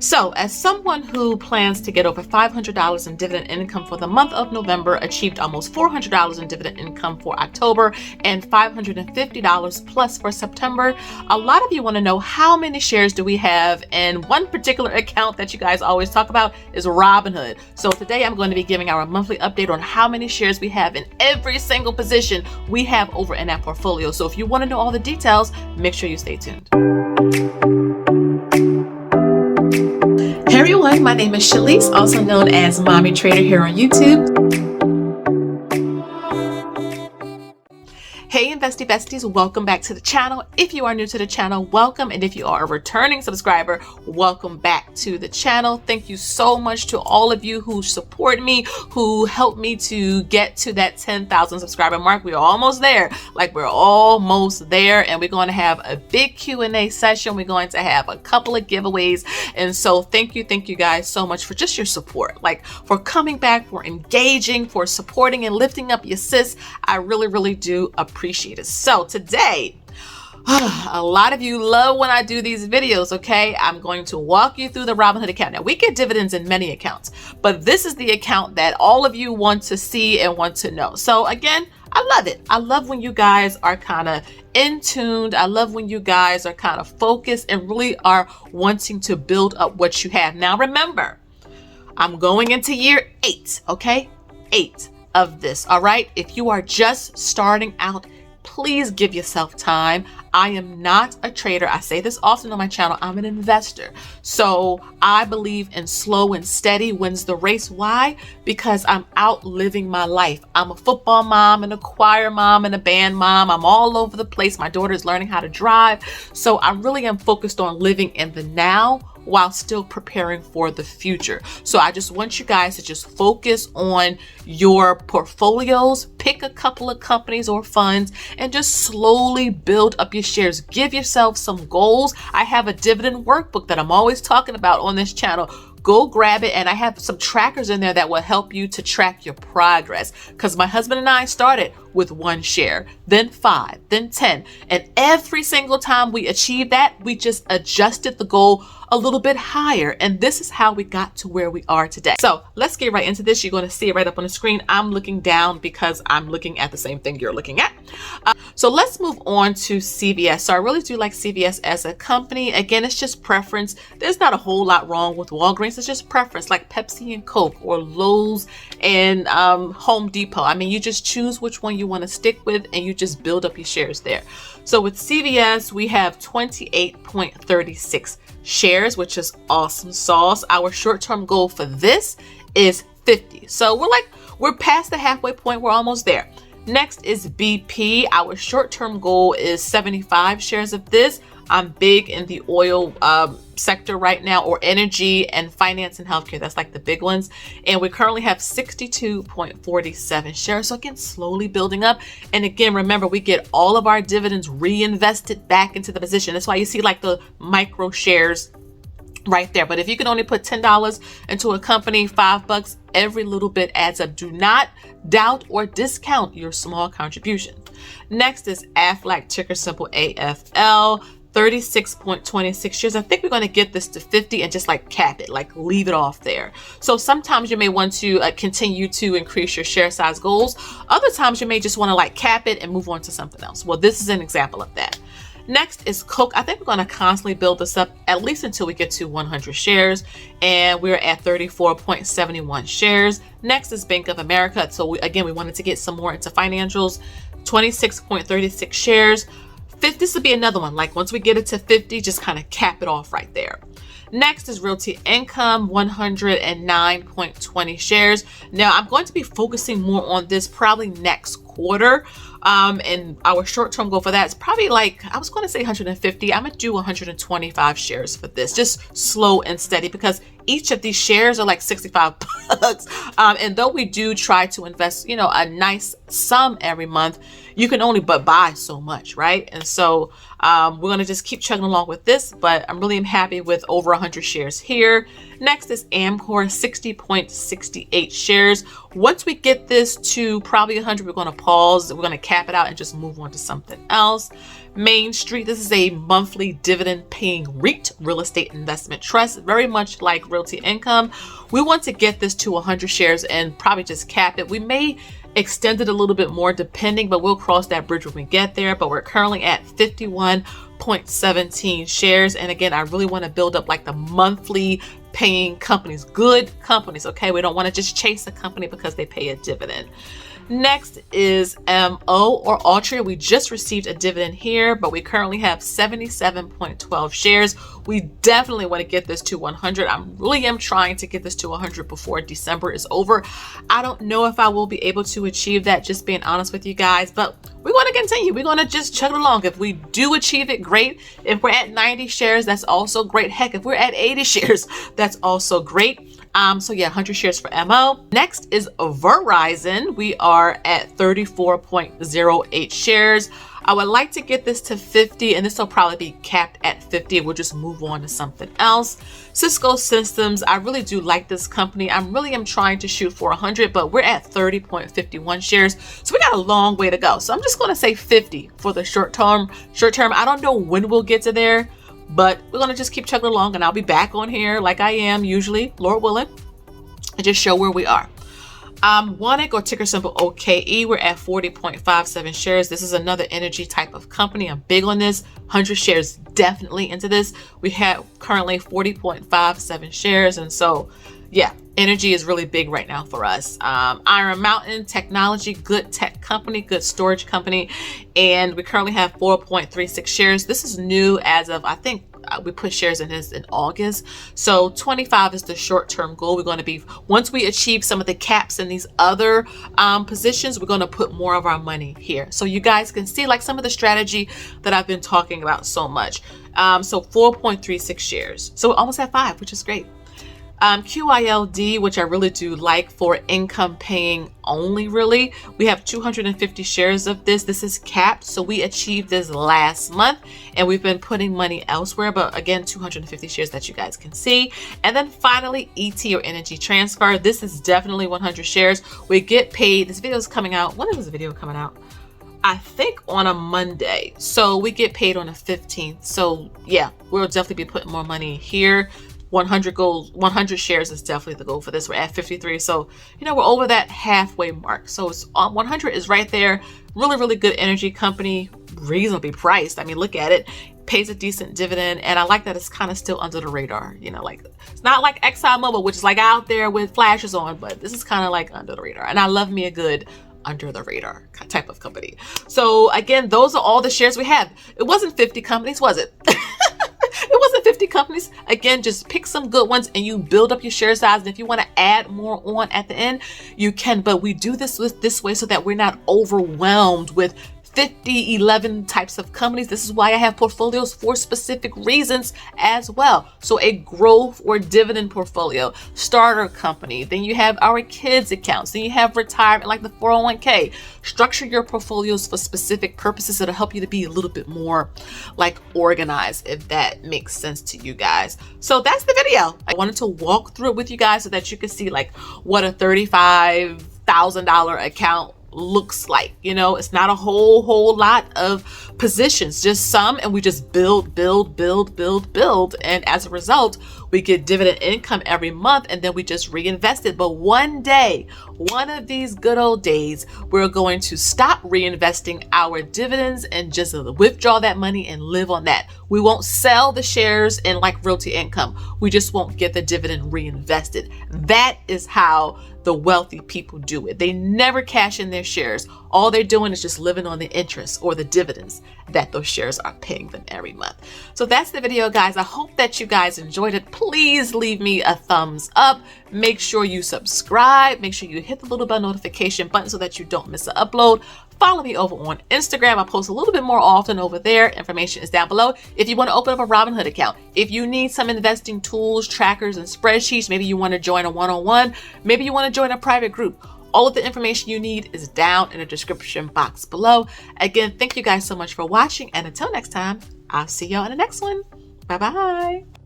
So, as someone who plans to get over $500 in dividend income for the month of November, achieved almost $400 in dividend income for October, and $550 plus for September, a lot of you want to know how many shares do we have, and one particular account that you guys always talk about is Robinhood. So today I'm going to be giving our monthly update on how many shares we have in every single position we have over in that portfolio. So if you want to know all the details, make sure you stay tuned. Hey everyone, my name is Shalise, also known as Mommy Trader here on YouTube. Hey investie besties, welcome back to the channel. If you are new to the channel, welcome. And if you are a returning subscriber, welcome back to the channel. Thank you so much to all of you who support me, who helped me to get to that 10,000 subscriber mark. We're almost there. We're almost there, and we're going to have a big Q&A session. We're going to have a couple of giveaways. And so thank you guys so much for just your support, for coming back, for engaging, for supporting and lifting up your sis. I really do appreciate it. So today, a lot of you love when I do these videos, okay? I'm going to walk you through the Robinhood account. Now, we get dividends in many accounts, but this is the account that all of you want to see and want to know. So again, I love it. I love when you guys are kind of in tuned. I love when you guys are kind of focused and really are wanting to build up what you have. Now, remember, I'm going into year 8, okay? 8 of this, all right? If you are just starting out, please give yourself time. I am not a trader. I say this often on my channel. I'm an investor. So I believe in slow and steady wins the race. Why? Because I'm out living my life. I'm a football mom and a choir mom and a band mom. I'm all over the place. My daughter is learning how to drive. So I really am focused on living in the now while still preparing for the future. So I just want you guys to just focus on your portfolios, pick a couple of companies or funds, and just slowly build up your shares. Give yourself some goals. I have a dividend workbook that I'm always talking about on this channel. Go grab it, and I have some trackers in there that will help you to track your progress, because my husband and I started with 1 share, then 5, then 10, and every single time we achieved that, we just adjusted the goal a little bit higher, and this is how we got to where we are today. So let's get right into this. You're going to see it right up on the screen. I'm looking down because I'm looking at the same thing you're looking at. So let's move on to CVS. So I really do like CVS as a company. Again, it's just preference. There's not a whole lot wrong with Walgreens. It's just preference, like Pepsi and Coke, or Lowe's and Home Depot. I mean, you just choose which one you want to stick with, and you just build up your shares there. So with CVS, we have 28.36 shares, which is awesome sauce. Our short-term goal for this is 50. So we're past the halfway point. We're almost there. Next is BP. Our short-term goal is 75 shares of this. I'm big in the oil sector right now, or energy and finance and healthcare. That's like the big ones. And we currently have 62.47 shares. So again, slowly building up. And again, remember, we get all of our dividends reinvested back into the position. That's why you see the micro shares right there. But if you can only put $10 into a company, $5, every little bit adds up. Do not doubt or discount your small contribution. Next is Aflac, ticker symbol AFL. 36.26 shares. I think we're going to get this to 50 and just cap it, leave it off there. So sometimes you may want to continue to increase your share size goals. Other times you may just want to cap it and move on to something else. Well, this is an example of that. Next is Coke. I think we're going to constantly build this up at least until we get to 100 shares, and we're at 34.71 shares. Next is Bank of America. So we wanted to get some more into financials. 26.36 shares. This would be another one. Once we get it to 50, just kind of cap it off right there. Next is Realty Income, 109.20 shares. Now, I'm going to be focusing more on this probably next quarter. And our short-term goal for that is probably I was going to say 150. I'm going to do 125 shares for this, just slow and steady, because each of these shares are like 65 bucks. And though we do try to invest, you know, a nice sum every month, you can only but buy so much, right? And so we're going to just keep chugging along with this, but I'm really happy with over 100 shares here. Next is Amcor, 60.68 shares. Once we get this to probably 100, we're going to pause. We're going to cap it out and just move on to something else. Main Street, this is a monthly dividend paying REIT, real estate investment trust, very much like Realty Income. We want to get this to 100 shares and probably just cap it. We may extend it a little bit more depending, but we'll cross that bridge when we get there. But we're currently at 51.17 shares. And again, I really want to build up like the monthly paying companies, good companies. Okay, we don't want to just chase a company because they pay a dividend. Next is MO or Altria. We just received a dividend here, but we currently have 77.12 shares. We definitely want to get this to 100. I really am trying to get this to 100 before December is over. I don't know if I will be able to achieve that, just being honest with you guys, but we're going to continue. We're going to just chug it along. If we do achieve it, great. If we're at 90 shares, that's also great. Heck, if we're at 80 shares, that's also great. So yeah, 100 shares for MO. Next is Verizon. We are at 34.08 shares. I would like to get this to 50, and this will probably be capped at 50. We'll just move on to something else. Cisco Systems, I really do like this company. I really am trying to shoot for 100, but we're at 30.51 shares. So we got a long way to go. So I'm just going to say 50 for the short term. I don't know when we'll get to there, but we're going to just keep chugging along, and I'll be back on here like I am usually, Lord willing, and just show where we are. WANIC, or ticker symbol OKE, we're at 40.57 shares. This is another energy type of company. I'm big on this. 100 shares definitely into this. We have currently 40.57 shares. And so, yeah, energy is really big right now for us. Iron Mountain Technology, good tech company, good storage company. And we currently have 4.36 shares. This is new as of, I think, we put shares in this in August. So 25 is the short-term goal. We're going to be, once we achieve some of the caps in these other positions, we're going to put more of our money here. So you guys can see like some of the strategy that I've been talking about so much. So 4.36 shares. So we're almost at 5, which is great. QILD, which I really do like for income paying only, really. We have 250 shares of this. This is capped. So we achieved this last month and we've been putting money elsewhere. But again, 250 shares that you guys can see. And then finally, ET or Energy Transfer. This is definitely 100 shares. We get paid. This video is coming out. When is this video coming out? I think on a Monday. So we get paid on the 15th. So yeah, we'll definitely be putting more money here. 100 goals, 100 shares is definitely the goal for this. We're at 53. So, you know, we're over that halfway mark. So it's 100 is right there. Really, really good energy company, reasonably priced. I mean, look at it, pays a decent dividend. And I like that it's kind of still under the radar. You know, like it's not like ExxonMobil, which is like out there with flashes on, but this is kind of like under the radar. And I love me a good under the radar type of company. So again, those are all the shares we have. It wasn't 50 companies, was it? It wasn't 50 companies. Again, just pick some good ones and you build up your share size. And if you want to add more on at the end, you can. But we do this way so that we're not overwhelmed with 50, 11 types of companies. This is why I have portfolios for specific reasons as well. So a growth or dividend portfolio, starter company, then you have our kids accounts, then you have retirement like the 401k. Structure your portfolios for specific purposes. It'll help you to be a little bit more like organized, if that makes sense to you guys. So that's the video. I wanted to walk through it with you guys so that you can see like what a $35,000 account looks like. You know, it's not a whole lot of positions, just some, and we just build. And as a result, we get dividend income every month and then we just reinvest it. But one day, one of these good old days, we're going to stop reinvesting our dividends and just withdraw that money and live on that. We won't sell the shares in like Realty Income. We just won't get the dividend reinvested. That is how the wealthy people do it. They never cash in their shares. All they're doing is just living on the interest or the dividends that those shares are paying them every month. So that's the video, guys. I hope that you guys enjoyed it. Please leave me a thumbs up. Make sure you subscribe. Make sure you hit the little bell notification button so that you don't miss an upload. Follow me over on Instagram. I post a little bit more often over there. Information is down below. If you want to open up a Robinhood account, if you need some investing tools, trackers, and spreadsheets, maybe you want to join a one-on-one, maybe you want to join a private group, all of the information you need is down in the description box below. Again, thank you guys so much for watching, and until next time, I'll see y'all in the next one. Bye-bye.